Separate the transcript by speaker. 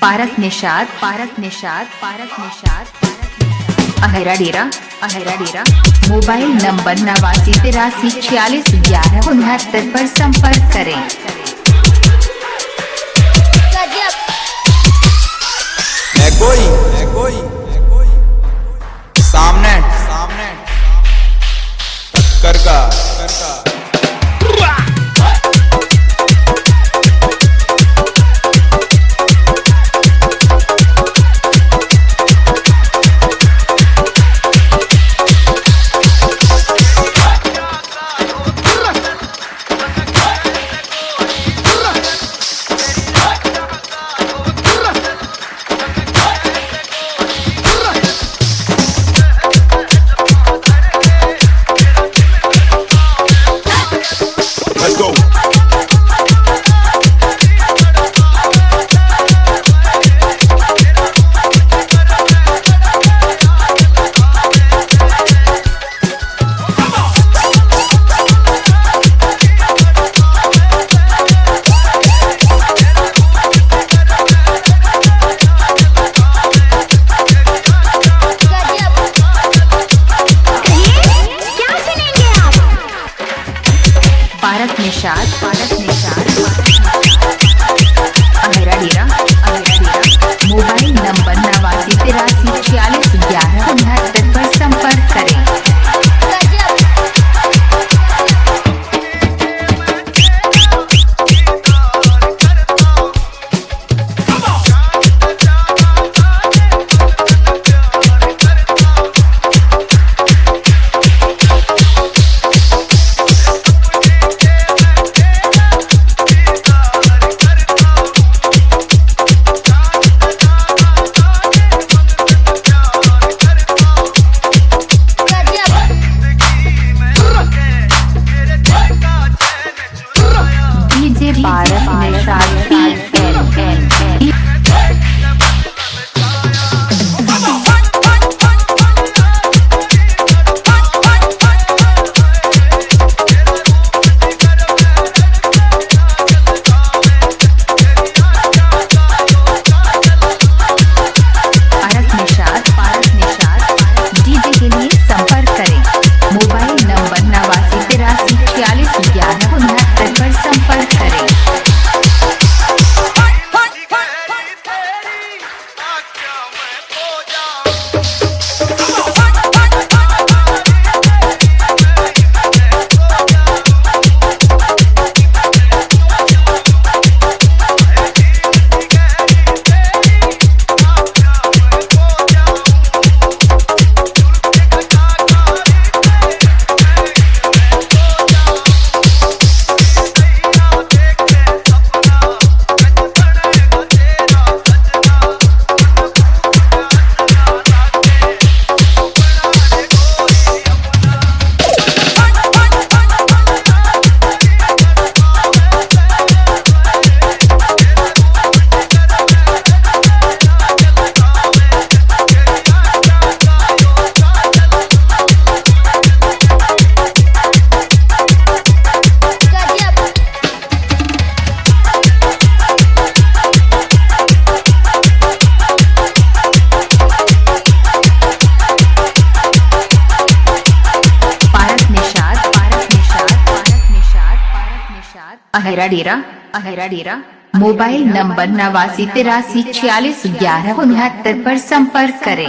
Speaker 1: पारस निषाद अहरा डेरा mobile number 8983461169 पर संपर्क करें।
Speaker 2: कोई सामने टक्कर का
Speaker 1: पारस निषाद अहरा डेरा मोबाइल नंबर 8983461169 पर संपर्क करें। पारस निषाद डीजे के लिए संपर्क करें। मोबाइल नंबर 8983461169 पर संपर्क करें। अहरा डेरा मोबाइल नंबर 8983461169 पर संपर्क करें।